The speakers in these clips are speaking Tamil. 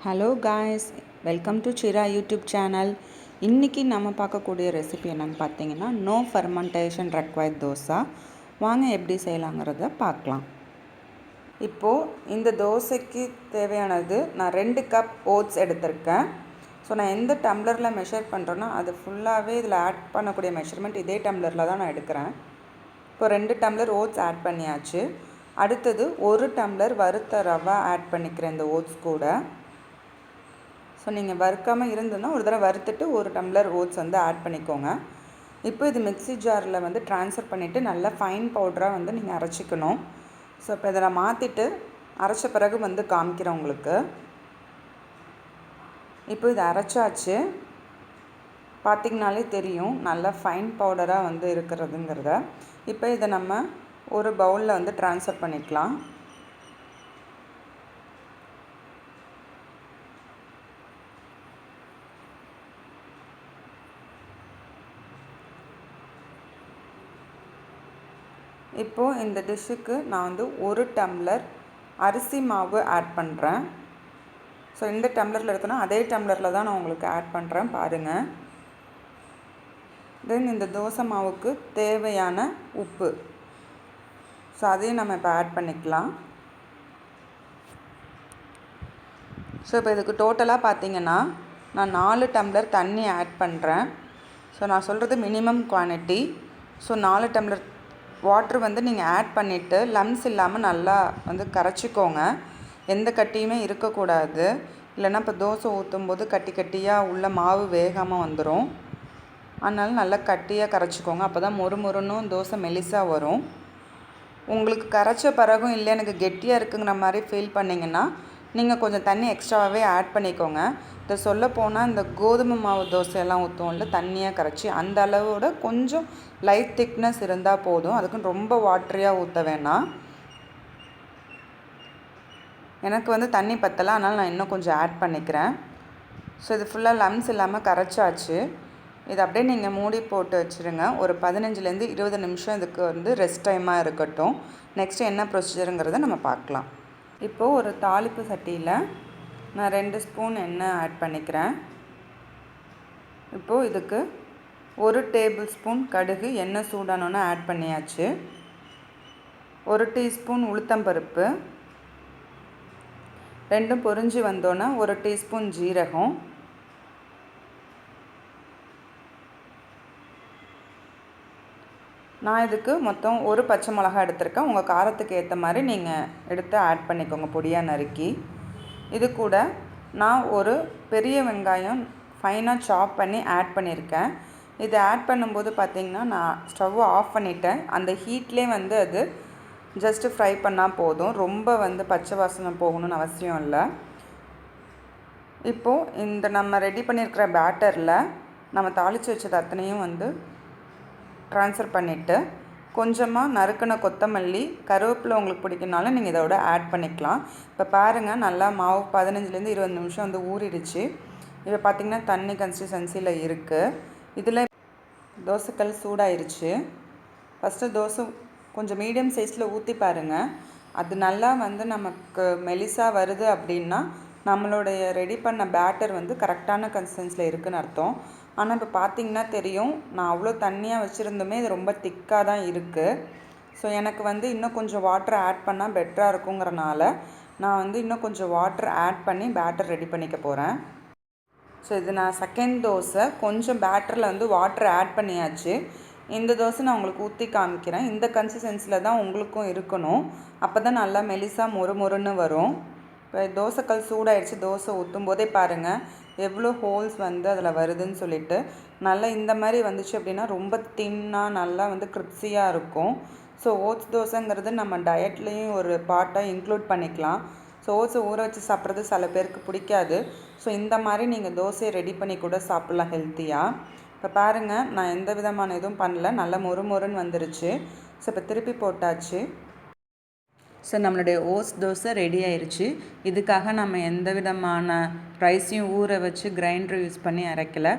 Hello guys, welcome to Sira YouTube channel. இன்றைக்கி நம்ம பார்க்கக்கூடிய ரெசிபி என்னென்னு பார்த்தீங்கன்னா நோ ஃபெர்மெண்டேஷன் ரெக்வயர்ட் தோசை. வாங்க எப்படி செய்யலாங்கிறத பார்க்கலாம். இப்போது இந்த தோசைக்கு தேவையானது நான் 2 கப் ஓட்ஸ் எடுத்திருக்கேன். ஸோ நான் எந்த டம்ளரில் மெஷர் பண்ணுறேன்னா அது ஃபுல்லாகவே இதில் ஆட் பண்ணக்கூடிய மெஷர்மெண்ட் இதே டம்ளரில் தான் நான் எடுக்கிறேன். இப்போ 2 டம்ளர் ஓட்ஸ் ஆட் பண்ணியாச்சு. அடுத்தது 1 டம்ளர் வறுத்த ரவை ஆட் பண்ணிக்கிறேன் இந்த ஓட்ஸ் கூட. ஸோ நீங்கள் வறுக்காமல் இருந்ததுன்னா ஒரு தடவை வறுத்துட்டு 1 டம்ளர் ஓட்ஸ் ஆட் பண்ணிக்கோங்க. இப்போ இது மிக்ஸி ஜாரில் ட்ரான்ஸ்ஃபர் பண்ணிவிட்டு நல்லா ஃபைன் பவுடராக நீங்கள் அரைச்சிக்கணும். ஸோ இப்போ இதை நான் மாற்றிட்டு அரைச்ச பிறகு காமிக்கிறேன் உங்களுக்கு. இப்போ இதை அரைச்சாச்சு, பார்த்திங்கனாலே தெரியும் நல்லா ஃபைன் பவுடராக இருக்கிறதுங்கிறத. இப்போ இதை நம்ம ஒரு பவுலில் ட்ரான்ஸ்ஃபர் பண்ணிக்கலாம். இப்போது இந்த டிஷ்ஷுக்கு நான் 1 டம்ளர் அரிசி மாவு ஆட் பண்ணுறேன். ஸோ இந்த டம்ளரில் எடுத்தோன்னா அதே டம்ளரில் தான் நான் உங்களுக்கு ஆட் பண்ணுறேன், பாருங்கள். தென் இந்த தோசை மாவுக்கு தேவையான உப்பு, ஸோ அதையும் நம்ம இப்போ ஆட் பண்ணிக்கலாம். ஸோ இப்போ இதுக்கு டோட்டலாக பார்த்திங்கன்னா நான் 4 டம்ளர் தண்ணி ஆட் பண்ணுறேன். ஸோ நான் சொல்கிறது minimum quantity. So 4 tumbler water நீங்கள் ஆட் பண்ணிவிட்டு லம்ஸ் இல்லாமல் நல்லா கரைச்சிக்கோங்க. எந்த கட்டியுமே இருக்கக்கூடாது, இல்லைன்னா இப்போ தோசை ஊற்றும்போது கட்டி கட்டியாக உள்ள மாவு வேகாமல் வந்துடும். அதனால் நல்லா கட்டியாக கரைச்சிக்கோங்க, அப்போ தான் மொறுமொறுன்னும் தோசை மெலிசாக வரும். உங்களுக்கு கரைச்ச பிறகும் இல்லை எனக்கு கெட்டியாக இருக்குங்கிற மாதிரி ஃபீல் பண்ணிங்கன்னா நீங்கள் கொஞ்சம் தண்ணி எக்ஸ்ட்ராவாகவே ஆட் பண்ணிக்கோங்க. இதை சொல்லப்போனால் இந்த கோதுமை மாவு தோசையெல்லாம் ஊற்றுவோம்ல தண்ணியாக கரைச்சி, அந்த அளவோட கொஞ்சம் லைட் திக்னஸ் இருந்தால் போதும். அதுக்குன்னு ரொம்ப வாட்டரியாக ஊற்ற வேணாம். எனக்கு தண்ணி பத்தலை, அதனால் நான் இன்னும் கொஞ்சம் ஆட் பண்ணிக்கிறேன். ஸோ இது ஃபுல்லாக லம்ஸ் இல்லாமல் கரைச்சாச்சு. இது அப்படியே நீங்கள் மூடி போட்டு வச்சுருங்க. ஒரு 15லேருந்து 20 நிமிஷம் இதுக்கு ரெஸ்ட் டைமாக இருக்கட்டும். நெக்ஸ்ட்டு என்ன ப்ரொசீஜருங்கிறத நம்ம பார்க்கலாம். இப்போது ஒரு தாளிப்பு சட்டியில் நான் 2 ஸ்பூன் எண்ணெய் ஆட் பண்ணிக்கிறேன். இப்போது இதுக்கு 1 டேபிள் ஸ்பூன் கடுகு எண்ணெய் சூடானோன்னு ஆட் பண்ணியாச்சு. 1 டீஸ்பூன் உளுத்தம்பருப்பு, 2 பொரிஞ்சு வந்தோன்னே 1 டீஸ்பூன் ஜீரகம், நான் இதுக்கு மொத்தம் 1 பச்சை மிளகா எடுத்திருக்கேன். உங்கள் காரத்துக்கு ஏற்ற மாதிரி நீங்கள் எடுத்து ஆட் பண்ணிக்கோங்க பொடியாக நறுக்கி. இது கூட நான் ஒரு பெரிய வெங்காயம் ஃபைனாக சாப் பண்ணி ஆட் பண்ணியிருக்கேன். இது ஆட் பண்ணும்போது பார்த்திங்கன்னா நான் ஸ்டவ்வை ஆஃப் பண்ணிவிட்டேன். அந்த ஹீட்லேயே அது ஜஸ்ட்டு ஃப்ரை பண்ணால் போதும், ரொம்ப பச்சை வாசனை போகணும்னு அவசியம் இல்லை. இப்போது இந்த நம்ம ரெடி பண்ணியிருக்கிற பேட்டரில் நம்ம தாளித்து வச்சது அத்தனையும் ட்ரான்ஸ்ஃபர் பண்ணிவிட்டு கொஞ்சமாக நறுக்கின கொத்தமல்லி, கருவேப்பிலை உங்களுக்கு பிடிக்குனாலும் நீங்கள் இதோட ஆட் பண்ணிக்கலாம். இப்போ பாருங்கள் நல்லா மாவு 15லேருந்து 20 நிமிஷம் ஊறிடுச்சு. இப்போ பார்த்திங்கன்னா தண்ணி கன்சிஸ்டன்சியில் இருக்குது. இதில் தோசைக்கல் சூடாயிருச்சு. ஃபஸ்ட்டு தோசை கொஞ்சம் மீடியம் சைஸில் ஊற்றி பாருங்கள். அது நல்லா நமக்கு மெலிசாக வருது அப்படின்னா நம்மளுடைய ரெடி பண்ண பேட்டர் கரெக்டான கன்சிஸ்டன்சியில் இருக்குதுன்னு அர்த்தம். ஆனால் இப்போ பார்த்திங்கன்னா தெரியும், நான் அவ்வளோ தண்ணியாக வச்சுருந்துமே இது ரொம்ப திக்காக தான் இருக்குது. ஸோ எனக்கு இன்னும் கொஞ்சம் வாட்டர் ஆட் பண்ணால் பெட்டராக இருக்குங்கிறனால நான் இன்னும் கொஞ்சம் வாட்டர் ஆட் பண்ணி பேட்டர் ரெடி பண்ணிக்க போகிறேன். ஸோ இது நான் செகண்ட் தோசை, கொஞ்சம் பேட்டரில் வாட்டர் ஆட் பண்ணியாச்சு. இந்த தோசை நான் உங்களுக்கு ஊற்றி காமிக்கிறேன். இந்த கன்சிஸ்டன்சியில் தான் உங்களுக்கும் இருக்கணும், அப்போ தான் நல்லா மெலிசாக மொறுமொறுன்னு வரும். இப்போ தோசைக்கல் சூடாயிடுச்சு. தோசை ஊற்றும் போதே பாருங்கள் எவ்வளோ ஹோல்ஸ் அதில் வருதுன்னு சொல்லிட்டு. நல்லா இந்த மாதிரி வந்துச்சு அப்படின்னா ரொம்ப தின்னாக நல்லா கிரிப்ஸியாக இருக்கும். ஸோ ஓட்ஸ் தோசைங்கிறது நம்ம டயட்லேயும் ஒரு பார்ட்டாக இன்க்ளூட் பண்ணிக்கலாம். ஸோ ஓட்ஸை ஊற வச்சு சாப்பிட்றது சில பேருக்கு பிடிக்காது. ஸோ இந்த மாதிரி நீங்கள் தோசையை ரெடி பண்ணி கூட சாப்பிட்லாம் ஹெல்த்தியாக. இப்போ பாருங்கள் நான் எந்த விதமான இதுவும் பண்ணல, நல்லா மொறுமொறுன்னு வந்துருச்சு. ஸோ இப்போ திருப்பி போட்டாச்சு. ஸோ நம்மளுடைய ஓட்ஸ் தோசை ரெடி ஆயிடுச்சு. இதுக்காக நம்ம எந்த விதமான ரைஸையும் ஊற வச்சு கிரைண்டர் யூஸ் பண்ணி அரைக்கலை.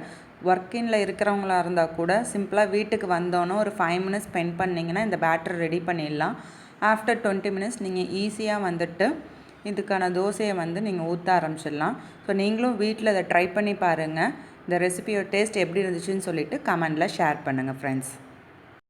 ஒர்க்கிங்கில் இருக்கிறவங்களா இருந்தால் கூட சிம்பிளாக வீட்டுக்கு வந்தோன்னே ஒரு 5 மினிட்ஸ் ஸ்பெண்ட் பண்ணிங்கன்னா இந்த பேட்டர் ரெடி பண்ணிடலாம். ஆஃப்டர் 20 மினிட்ஸ் நீங்கள் ஈஸியாக இதுக்கான தோசையை வந்து நீங்கள் ஊற்ற ஆரம்பிச்சிடலாம். ஸோ நீங்களும் வீட்டில் இதை ட்ரை பண்ணி பாருங்கள். இந்த ரெசிபியோட டேஸ்ட் எப்படி இருந்துச்சுன்னு சொல்லிவிட்டு கமெண்டில் ஷேர் பண்ணுங்கள் ஃப்ரெண்ட்ஸ்.